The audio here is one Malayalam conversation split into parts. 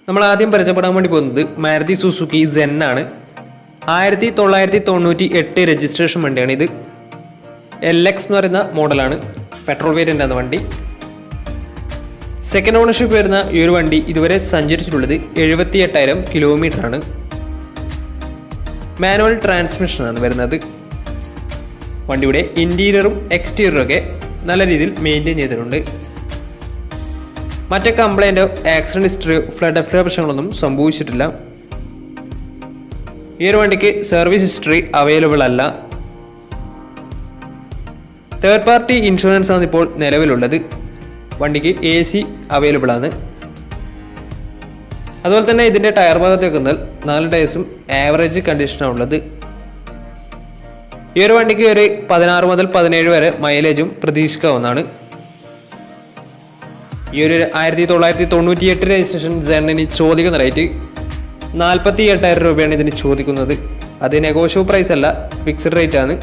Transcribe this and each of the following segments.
നമ്മൾ ആദ്യം പരിചയപ്പെടാൻ വേണ്ടി പോകുന്നത് മാരുതി സുസുക്കി സെൻ ആണ്. 1998 രജിസ്ട്രേഷൻ വണ്ടിയാണ് ഇത്. LX എന്ന് പറയുന്ന മോഡലാണ്, പെട്രോൾ വേരിയൻ്റ് ആണ് വണ്ടി. സെക്കൻഡ് ഓണർഷിപ്പ് വരുന്ന ഈ ഒരു വണ്ടി ഇതുവരെ സഞ്ചരിച്ചിട്ടുള്ളത് 78,000 കിലോമീറ്റർ ആണ്. മാനുവൽ ട്രാൻസ്മിഷനാണ് വരുന്നത്. വണ്ടിയുടെ ഇൻറ്റീരിയറും എക്സ്റ്റീരിയറും ഒക്കെ നല്ല രീതിയിൽ മെയിൻറ്റെയിൻ ചെയ്തിട്ടുണ്ട്. മറ്റേ കംപ്ലൈൻറ്റോ ആക്സിഡൻറ്റ് ഹിസ്റ്ററിയോ ഫ്ലഡ് പ്രശ്നങ്ങളൊന്നും സംഭവിച്ചിട്ടില്ല. ഈ ഒരു വണ്ടിക്ക് സർവീസ് ഹിസ്റ്ററി അവൈലബിൾ അല്ല. തേർഡ് പാർട്ടി ഇൻഷുറൻസ് ആണ് ഇപ്പോൾ നിലവിലുള്ളത്. വണ്ടിക്ക് AC അവൈലബിൾ ആണ്. അതുപോലെ തന്നെ ഇതിൻ്റെ ടയർ ഭാഗത്തേക്ക് വന്നാൽ 4 ടയർസും ആവറേജ് കണ്ടീഷനാണ് ഉള്ളത്. ഈ ഒരു വണ്ടിക്ക് ഒരു 16 മുതൽ 17 വരെ മൈലേജും പ്രതീക്ഷിക്കാവുന്നതാണ്. ഈ ഒരു 1998 രജിസ്ട്രേഷൻ സെന്നിന് ചോദിക്കുന്ന റേറ്റ് 48,000 രൂപയാണ് ഇതിന് ചോദിക്കുന്നത്. അത് നെഗോഷ്യബിൾ പ്രൈസ് അല്ല, ഫിക്സഡ് റേറ്റ് ആണ്.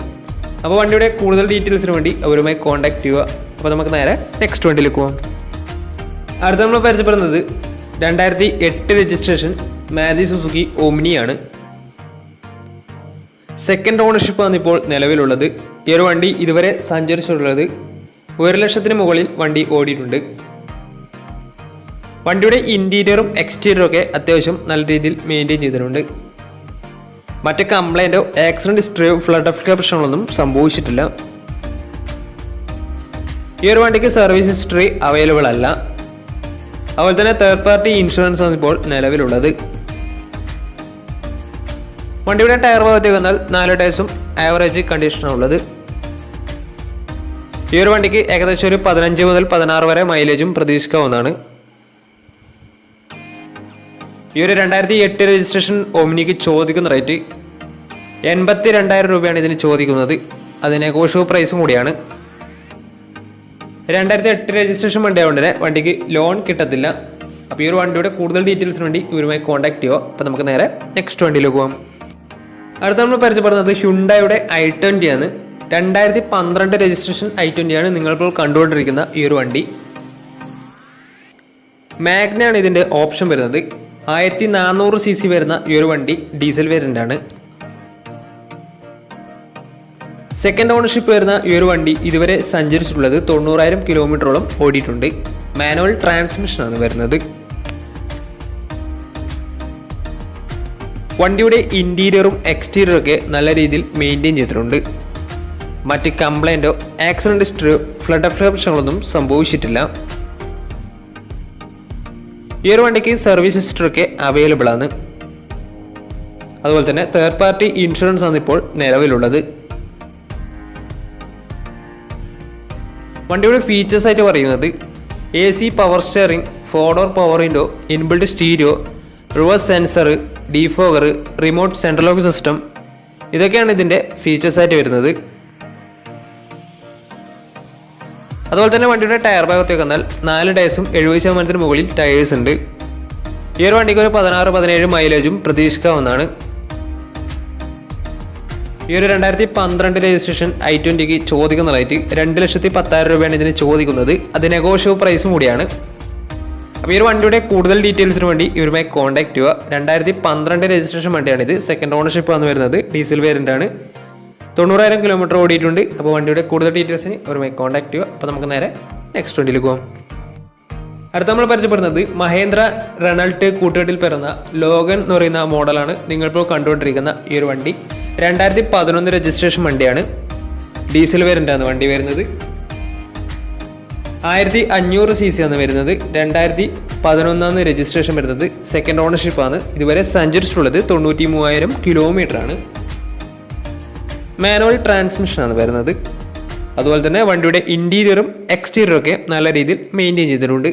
അപ്പോൾ വണ്ടിയുടെ കൂടുതൽ ഡീറ്റെയിൽസിന് വേണ്ടി അവരുമായി കോൺടാക്ട് ചെയ്യുക. അപ്പോൾ നമുക്ക് നേരെ നെക്സ്റ്റ് വണ്ടിയിലേക്ക് പോകാം. അടുത്ത നമ്മൾ പരിചയപ്പെടുന്നത് 2008 രജിസ്ട്രേഷൻ മാരുതി സുസുക്കി ഓമ്നിയാണ്. സെക്കൻഡ് ഓണർഷിപ്പാണ് ഇപ്പോൾ നിലവിലുള്ളത്. ഈ ഒരു വണ്ടി ഇതുവരെ സഞ്ചരിച്ചിട്ടുള്ളത് 1,00,000 മുകളിൽ വണ്ടി ഓടിയിട്ടുണ്ട്. വണ്ടിയുടെ ഇൻറ്റീരിയറും എക്സ്റ്റീരിയറും ഒക്കെ അത്യാവശ്യം നല്ല രീതിയിൽ മെയിൻറ്റെയിൻ ചെയ്തിട്ടുണ്ട്. മറ്റ് കംപ്ലൈൻറ്റോ ആക്സിഡൻറ്റ് ഹിസ്റ്ററിയോ ഫ്ലഡ് പ്രശ്നങ്ങളൊന്നും സംഭവിച്ചിട്ടില്ല. ഈ ഒരു വണ്ടിക്ക് സർവീസ് ഹിസ്റ്ററി അവൈലബിൾ അല്ല. അതുപോലെ തന്നെ തേർഡ് പാർട്ടി ഇൻഷുറൻസ് ആണ് ഇപ്പോൾ നിലവിലുള്ളത്. വണ്ടിയുടെ ടയർ ഭാഗത്തേക്ക് വന്നാൽ 4 ടയർസും ആവറേജ് കണ്ടീഷനാണ് ഉള്ളത്. ഈ ഒരു വണ്ടിക്ക് ഏകദേശം ഒരു 15 മുതൽ 16 വരെ മൈലേജും പ്രതീക്ഷിക്കാവുന്നതാണ്. ഈ ഒരു 2008 രജിസ്ട്രേഷൻ ഓമ്നിക്ക് ചോദിക്കുന്ന റേറ്റ് 82,000 രൂപയാണ് ഇതിന് ചോദിക്കുന്നത്. അത് നെഗോഷ്യബിൾ പ്രൈസും കൂടിയാണ്. 2008 രജിസ്ട്രേഷൻ വണ്ടി ആയതുകൊണ്ട് തന്നെ വണ്ടിക്ക് ലോൺ കിട്ടത്തില്ല. അപ്പോൾ ഈ ഒരു വണ്ടിയുടെ കൂടുതൽ ഡീറ്റെയിൽസിന് വേണ്ടി ഇവരുമായി കോൺടാക്ട് ചെയ്യുക. അപ്പോൾ നമുക്ക് നേരെ നെക്സ്റ്റ് വണ്ടിയിലേക്ക് പോകാം. അടുത്ത നമ്മൾ പരിചയപ്പെടുന്നത് ഹ്യുണ്ടായുടെ i20 ആണ്. 2012 രജിസ്ട്രേഷൻ i20 ആണ് നിങ്ങളിപ്പോൾ കണ്ടുകൊണ്ടിരിക്കുന്ന ഈ ഒരു വണ്ടി. മാഗ്നയാണ് ഇതിൻ്റെ ഓപ്ഷൻ വരുന്നത്. 1400 cc വരുന്ന ഈ ഒരു വണ്ടി ഡീസൽ വേരിയൻ്റ് ആണ്. സെക്കൻഡ് ഓണർഷിപ്പ് വരുന്ന ഈ ഒരു വണ്ടി ഇതുവരെ സഞ്ചരിച്ചിട്ടുള്ളത് 90,000 കിലോമീറ്ററോളം ഓടിയിട്ടുണ്ട്. മാനുവൽ ട്രാൻസ്മിഷനാണ് വരുന്നത്. വണ്ടിയുടെ ഇൻറ്റീരിയറും എക്സ്റ്റീരിയറും ഒക്കെ നല്ല രീതിയിൽ മെയിൻറ്റെയിൻ ചെയ്തിട്ടുണ്ട്. മറ്റ് കംപ്ലൈൻറ്റോ ആക്സിഡൻറ്റ് ഹിസ്റ്ററിയോ ഫ്ലഡ് പ്രശ്നങ്ങളൊന്നും സംഭവിച്ചിട്ടില്ല. ഈ ഒരു വണ്ടിക്ക് സർവീസ് ഹിസ്റ്ററി ഒക്കെ അവൈലബിൾ ആണ്. അതുപോലെ തന്നെ തേർഡ് പാർട്ടി ഇൻഷുറൻസ് ആണ് ഇപ്പോൾ നിലവിലുള്ളത്. വണ്ടിയുടെ ഫീച്ചേഴ്സ് ആയിട്ട് പറയുന്നത് AC power steering, 4-door power window, inbuilt stereo, reverse sensor, defogger, remote central lock system, ഇതൊക്കെയാണ് ഇതിൻ്റെ ഫീച്ചേഴ്സ് ആയിട്ട് വരുന്നത്. അതുപോലെ തന്നെ വണ്ടിയുടെ ടയർ ഭാഗത്തേക്ക് വന്നാൽ 4 ടയർസും 70% മുകളിൽ ടയേഴ്സ് ഉണ്ട്. ഈ ഒരു വണ്ടിക്ക് ഒരു 16-17 മൈലേജും പ്രതീക്ഷിക്കാവുന്നതാണ്. ഈ ഒരു 2012 രജിസ്ട്രേഷൻ i20ക്ക് ചോദിക്കുന്ന റേറ്റ് 2,10,000 രൂപയാണ് ഇതിന് ചോദിക്കുന്നത്. അത് നെഗോഷ്യബിൾ പ്രൈസും കൂടിയാണ്. അപ്പോൾ ഈ ഒരു വണ്ടിയുടെ കൂടുതൽ ഡീറ്റെയിൽസിന് വേണ്ടി ഇവരുമായി കോൺടാക്ട് ചെയ്യുക. 2012 രജിസ്ട്രേഷൻ വണ്ടിയാണിത്. സെക്കൻഡ് ഓണർഷിപ്പ് ആണ് വരുന്നത്. ഡീസൽ വേരിയൻ്റ് ആണ്. 90,000 കിലോമീറ്റർ ഓടിയിട്ടുണ്ട്. അപ്പോൾ വണ്ടിയുടെ കൂടുതൽ ഡീറ്റെയിൽസിന് ഇവരുമായി കോൺടാക്ട് ചെയ്യുക. അപ്പോൾ നമുക്ക് നേരെ നെക്സ്റ്റ് വണ്ടിയിലേക്ക് പോകാം. അടുത്ത നമ്മൾ പരിചയപ്പെടുന്നത് മഹേന്ദ്ര റെനൾട്ട് കൂട്ടുകെട്ടിൽ പിറന്ന ലോഗൻ എന്ന് പറയുന്ന മോഡലാണ് നിങ്ങളിപ്പോൾ കണ്ടുകൊണ്ടിരിക്കുന്ന ഈ ഒരു വണ്ടി. 2011 രജിസ്ട്രേഷൻ വണ്ടിയാണ്. ഡീസൽ വേരിയൻ്റ് ആണ് വണ്ടി വരുന്നത്. 1500 cc ആണ് വരുന്നത്. 2011 രജിസ്ട്രേഷൻ വരുന്നത്. സെക്കൻഡ് ഓണർഷിപ്പ് ആണ്. ഇതുവരെ സഞ്ചരിച്ചിട്ടുള്ളത് 93,000 കിലോമീറ്റർ ആണ്. മാനുവൽ ട്രാൻസ്മിഷനാണ് വരുന്നത്. അതുപോലെ തന്നെ വണ്ടിയുടെ ഇൻറ്റീരിയറും എക്സ്റ്റീരിയറും ഒക്കെ നല്ല രീതിയിൽ മെയിൻറ്റെയിൻ ചെയ്തിട്ടുണ്ട്.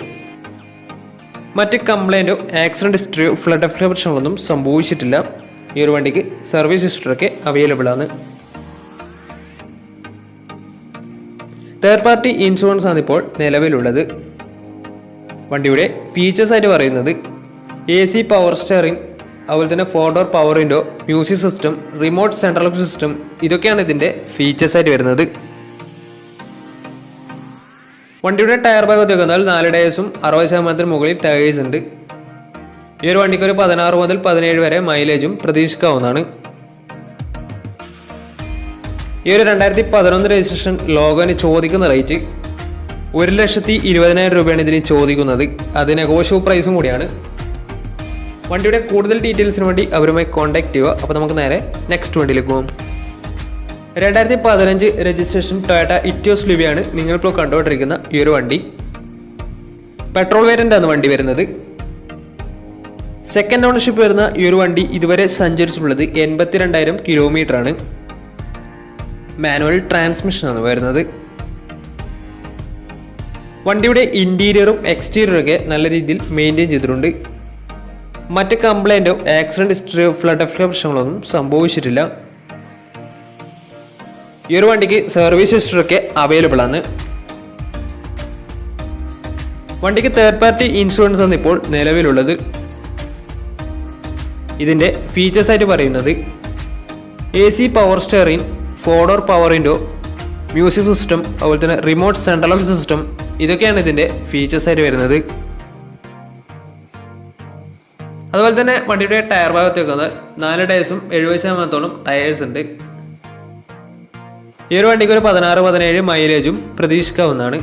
മറ്റ് കംപ്ലൈൻറ്റോ ആക്സിഡൻറ്റ് ഹിസ്റ്ററിയോ ഫ്ലഡ് പ്രശ്നങ്ങളൊന്നും സംഭവിച്ചിട്ടില്ല. ഈ ഒരു വണ്ടിക്ക് സർവീസ് ഹിസ്റ്ററി ഒക്കെ അവൈലബിൾ ആണ്. തേർഡ് പാർട്ടി ഇൻഷുറൻസ് ആണ് ഇപ്പോൾ നിലവിലുള്ളത്. വണ്ടിയുടെ ഫീച്ചേഴ്സ് ആയിട്ട് പറയുന്നത് AC പവർ സ്റ്റിയറിംഗ്, അതുപോലെ തന്നെ 4-door power window, music system, remote central lock system, ഇതൊക്കെയാണ് ഇതിൻ്റെ ഫീച്ചേഴ്സ് ആയിട്ട് വരുന്നത്. വണ്ടിയുടെ ടയർ ഭാഗത്തേക്ക് വന്നാൽ 4 ടയേഴ്സും 60% മുകളിൽ ടയേഴ്സ് ഉണ്ട്. ഈ ഒരു വണ്ടിക്ക് ഒരു 16 മുതൽ 17 വരെ മൈലേജും പ്രതീക്ഷിക്കാവുന്നതാണ്. ഈ ഒരു 2011 രജിസ്ട്രേഷൻ ലോഗോന് ചോദിക്കുന്ന റേറ്റ് 1,20,000 രൂപയാണ് ഇതിന് ചോദിക്കുന്നത്. അത് നെഗോഷ്യബിൾ പ്രൈസും കൂടിയാണ്. വണ്ടിയുടെ കൂടുതൽ ഡീറ്റെയിൽസിന് വേണ്ടി അവരുമായി കോൺടാക്ട് ചെയ്യുക. അപ്പോൾ നമുക്ക് നേരെ നെക്സ്റ്റ് വണ്ടിയിലേക്ക് പോകാം. 2015 രജിസ്ട്രേഷൻ ടൊയോട്ട ഇറ്റിയോസ് ലിവിയാണ് നിങ്ങളിപ്പോൾ കണ്ടുകൊണ്ടിരിക്കുന്ന ഈ ഒരു വണ്ടി. പെട്രോൾ വേരിയൻ്റ് ആണ് വണ്ടി വരുന്നത്. സെക്കൻഡ് ഓണർഷിപ്പ് വരുന്ന ഈ ഒരു വണ്ടി ഇതുവരെ സഞ്ചരിച്ചിട്ടുള്ളത് 82,000 കിലോമീറ്റർ ആണ്. മാനുവൽ ട്രാൻസ്മിഷൻ ആണ് വരുന്നത്. വണ്ടിയുടെ ഇന്റീരിയറും എക്സ്റ്റീരിയറും ഒക്കെ നല്ല രീതിയിൽ മെയിൻറ്റെയിൻ ചെയ്തിട്ടുണ്ട്. മറ്റ് കംപ്ലൈൻറ്റോ ആക്സിഡന്റ് ഹിസ്റ്ററിയോ ഫ്ലഡ് പ്രശ്നങ്ങളൊന്നും സംഭവിച്ചിട്ടില്ല. ഈ ഒരു വണ്ടിക്ക് സർവീസ് ഹിസ്റ്ററൊക്കെ അവൈലബിൾ ആണ്. വണ്ടിക്ക് തേർഡ് പാർട്ടി ഇൻഷുറൻസ് ആണ് ഇപ്പോൾ നിലവിലുള്ളത്. ഇതിൻ്റെ ഫീച്ചേഴ്സ് ആയിട്ട് പറയുന്നത് AC power steering, 4-door power window, music system, അതുപോലെ തന്നെ റിമോട്ട് സെൻട്രൽ ലോക്ക് സിസ്റ്റം, ഇതൊക്കെയാണ് ഇതിൻ്റെ ഫീച്ചേഴ്സ് ആയിട്ട് വരുന്നത്. അതുപോലെ തന്നെ വണ്ടിയുടെ ടയർ ഭാഗത്തേക്ക് വന്നാൽ 4 ടയേഴ്സും 70% ടയേഴ്സ് ഉണ്ട്. ഈ ഒരു വണ്ടിക്ക് ഒരു 16-17 മൈലേജും പ്രതീക്ഷിക്കാവുന്നതാണ്.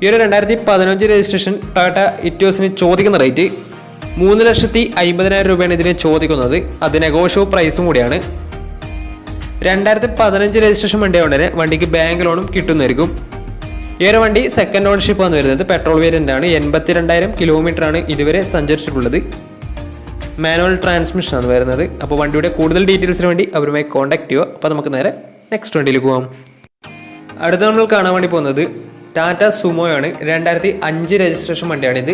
ഈ ഒരു 2015 രജിസ്ട്രേഷൻ ടൊയോട്ട ഇറ്റിയോസിന് ചോദിക്കുന്ന റേറ്റ് 3,50,000 രൂപയാണ് ഇതിന് ചോദിക്കുന്നത്. അത് നെഗോഷ്യബിൾ പ്രൈസും കൂടിയാണ്. 2015 രജിസ്ട്രേഷൻ വണ്ടിയായതുകൊണ്ട് തന്നെ വണ്ടിക്ക് ബാങ്ക് ലോണും കിട്ടുന്നതായിരിക്കും. ഈ ഒരു വണ്ടി സെക്കൻഡ് ഓണർഷിപ്പ് ആണ് വരുന്നത്. പെട്രോൾ വേരിയൻ്റ് ആണ്. 82,000 കിലോമീറ്റർ ആണ് ഇതുവരെ സഞ്ചരിച്ചിട്ടുള്ളത്. മാനുവൽ ട്രാൻസ്മിഷൻ ആണ് വരുന്നത്. അപ്പോൾ വണ്ടിയുടെ കൂടുതൽ ഡീറ്റെയിൽസിന് വേണ്ടി അവരുമായി കോൺടാക്ട് ചെയ്യുക. അപ്പോൾ നമുക്ക് നേരെ നെക്സ്റ്റ് വണ്ടിയിലേക്ക് പോകാം. അടുത്ത നമ്മൾ കാണാൻ വേണ്ടി പോകുന്നത് ടാറ്റ സുമോയാണ്. 2005 രജിസ്ട്രേഷൻ വണ്ടിയാണിത്.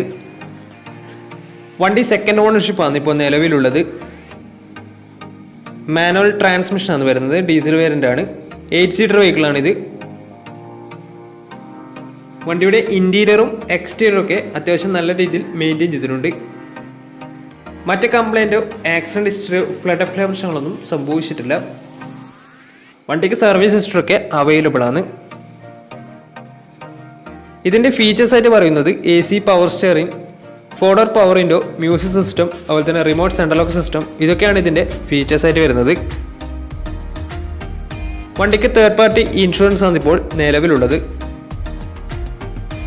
വണ്ടി സെക്കൻഡ് ഓണർഷിപ്പ് ആണ് ഇപ്പോൾ നിലവിലുള്ളത്. മാനുവൽ ട്രാൻസ്മിഷൻ ആണ് വരുന്നത്. ഡീസൽ വേരിയൻ്റ് ആണ്. 8 സീറ്റർ വെഹിക്കിളാണിത്. വണ്ടിയുടെ ഇൻറ്റീരിയറും എക്സ്റ്റീരിയറും ഒക്കെ അത്യാവശ്യം നല്ല രീതിയിൽ മെയിൻറ്റെയിൻ ചെയ്തിട്ടുണ്ട്. മറ്റ് കംപ്ലൈൻറ്റോ ആക്സിഡന്റ് ഹിസ്റ്ററിയോ ഫ്ലഡ് പ്രശ്നങ്ങളൊന്നും സംഭവിച്ചിട്ടില്ല. വണ്ടിക്ക് സർവീസ് ഹിസ്റ്ററൊക്കെ അവൈലബിൾ ആണ്. ഇതിൻ്റെ ഫീച്ചേഴ്സ് ആയിട്ട് പറയുന്നത് AC power steering, 4-door power window, music system, അതുപോലെ തന്നെ റിമോട്ട് സെൻട്രൽ ലോക്ക് സിസ്റ്റം, ഇതൊക്കെയാണ് ഇതിൻ്റെ ഫീച്ചേഴ്സ് ആയിട്ട് വരുന്നത്. വണ്ടിക്ക് തേർഡ് പാർട്ടി ഇൻഷുറൻസ് ആണ് ഇപ്പോൾ നിലവിലുള്ളത്.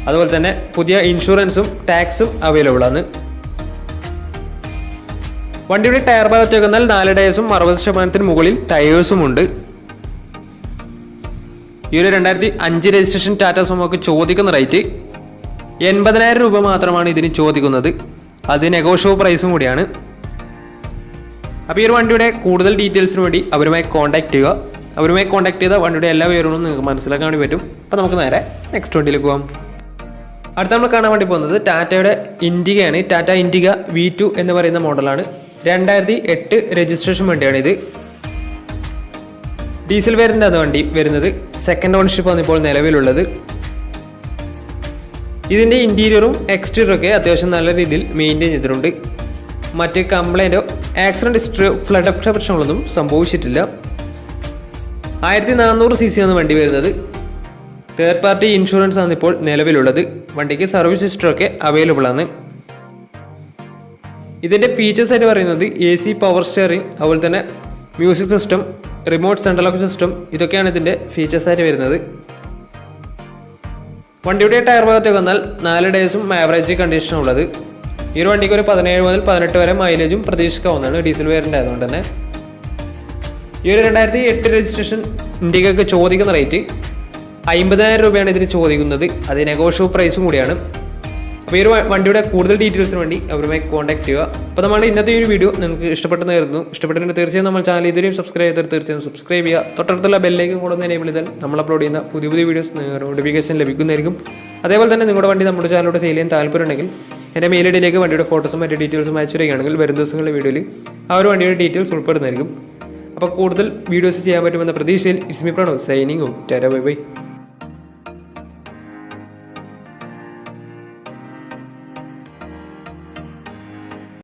അതുപോലെ തന്നെ പുതിയ ഇൻഷുറൻസും ടാക്സും അവൈലബിൾ ആണ്. വണ്ടിയുടെ ടയർ ഭാഗത്തേക്ക് വന്നാൽ 4 ടയേഴ്സും 60% മുകളിൽ ടയേഴ്സും ഉണ്ട്. ഈ ഒരു 2005 രജിസ്ട്രേഷൻ ടാറ്റ സുമോക്ക് ചോദിക്കുന്ന റേറ്റ് 80,000 രൂപ മാത്രമാണ് ഇതിന് ചോദിക്കുന്നത്. അത് നെഗോഷ്യബിൾ പ്രൈസും കൂടിയാണ്. അപ്പോൾ ഈ ഒരു വണ്ടിയുടെ കൂടുതൽ ഡീറ്റെയിൽസിന് വേണ്ടി അവരുമായി കോൺടാക്ട് ചെയ്യുക. അവരുമായി കോൺടാക്ട് ചെയ്താൽ വണ്ടിയുടെ എല്ലാ വിവരങ്ങളും നിങ്ങൾക്ക് മനസ്സിലാക്കാൻ വേണ്ടി പറ്റും. അപ്പോൾ നമുക്ക് നേരെ നെക്സ്റ്റ് വണ്ടിയിലേക്ക് പോകാം. അടുത്ത നമ്മൾ കാണാൻ വേണ്ടി പോകുന്നത് ടാറ്റയുടെ ഇൻഡിഗയാണ്. ടാറ്റ ഇൻഡിഗ V2 എന്ന് പറയുന്ന മോഡലാണ്. 2008 രജിസ്ട്രേഷൻ വണ്ടിയാണ് ഇത്. ഡീസൽ വേരിയൻ്റ് ആണ് വണ്ടി വരുന്നത്. സെക്കൻഡ് ഓണർഷിപ്പ് ആണ് ഇപ്പോൾ നിലവിലുള്ളത്. ഇതിൻ്റെ ഇൻറ്റീരിയറും എക്സ്റ്റീരിയറും ഒക്കെ അത്യാവശ്യം നല്ല രീതിയിൽ മെയിൻറ്റെയിൻ ചെയ്തിട്ടുണ്ട്. മറ്റ് കംപ്ലൈൻറ്റോ ആക്സിഡന്റ് ഹിസ്റ്ററിയോ ഫ്ലഡ് പ്രശ്നങ്ങളൊന്നും സംഭവിച്ചിട്ടില്ല. 1400 cc ആണ് വണ്ടി വരുന്നത്. തേർഡ് പാർട്ടി ഇൻഷുറൻസ് ആണ് ഇപ്പോൾ നിലവിലുള്ളത്. വണ്ടിക്ക് സർവീസ് ഹിസ്റ്ററൊക്കെ അവൈലബിൾ ആണ്. ഇതിൻ്റെ ഫീച്ചേഴ്സ് ആയിട്ട് പറയുന്നത് AC പവർ സ്റ്റിയറിംഗ്, അതുപോലെ തന്നെ music system, remote central lock system, ഇതൊക്കെയാണ് ഇതിൻ്റെ ഫീച്ചേഴ്സ് ആയിട്ട് വരുന്നത്. വണ്ടിയുടെ ടയർ ഭാഗത്തേക്ക് വന്നാൽ 4 ടയേഴ്സും ആവറേജ് കണ്ടീഷനാണ് ഉള്ളത്. ഈ ഒരു വണ്ടിക്ക് ഒരു 17 മുതൽ 18 വരെ മൈലേജും പ്രതീക്ഷിക്കാവുന്നതാണ്. ഡീസൽ വേരിയൻ്റ് ആയതുകൊണ്ട് തന്നെ. ഈ ഒരു 2008 രജിസ്ട്രേഷൻ ഇൻഡിഗയ്ക്ക് ചോദിക്കുന്ന റേറ്റ് 50,000 രൂപയാണ് ഇതിന് ചോദിക്കുന്നത്. അത് നെഗോഷ്യബിൾ പ്രൈസും കൂടിയാണ്. അപ്പോൾ ഈ ഒരു വണ്ടിയുടെ കൂടുതൽ ഡീറ്റെയിൽസിന് വേണ്ടി അവരുമായി കോൺടാക്ട് ചെയ്യുക. അപ്പോൾ നമ്മുടെ ഇന്നത്തെ ഈ ഒരു വീഡിയോ നിങ്ങൾക്ക് ഇഷ്ടപ്പെട്ടെന്നായിരുന്നു. ഇഷ്ടപ്പെട്ടിട്ടുണ്ടെങ്കിൽ തീർച്ചയായും നമ്മൾ ചാനൽ ഇതുവരെയും സബ്സ്ക്രൈബ് ചെയ്താൽ തീർച്ചയായും സബ്സ്ക്രൈബ് ചെയ്യുക. തൊട്ടടുത്തുള്ള ബെല്ലേക്കും കൂടെ ഒന്ന് എനേബിൾ ചെയ്താൽ നമ്മൾ അപ്ലോഡ് ചെയ്യുന്ന പുതിയ പുതിയ വീഡിയോസ് നോട്ടിഫിക്കേഷൻ ലഭിക്കുന്നതായിരിക്കും. അതേപോലെ തന്നെ നിങ്ങളുടെ വണ്ടി നമ്മുടെ ചാനലിലൂടെ സെയിൽ ചെയ്യാൻ താല്പര്യമുണ്ടെങ്കിൽ എൻ്റെ മെയിൽ ഐഡിയിലേക്ക് വണ്ടിയുടെ ഫോട്ടോസും മറ്റു ഡീറ്റെയിൽസും അയച്ചു തരികയാണെങ്കിൽ വരും ദിവസങ്ങളിലെ വീഡിയോയിൽ ആ ഒരു വണ്ടിയുടെ ഡീറ്റെയിൽസ് ഉൾപ്പെടുന്നതായിരിക്കും. അപ്പോൾ കൂടുതൽ വീഡിയോസ് ചെയ്യാൻ പറ്റുമെന്ന പ്രതീക്ഷയിൽ it's me Pranav signing Tata bye bye.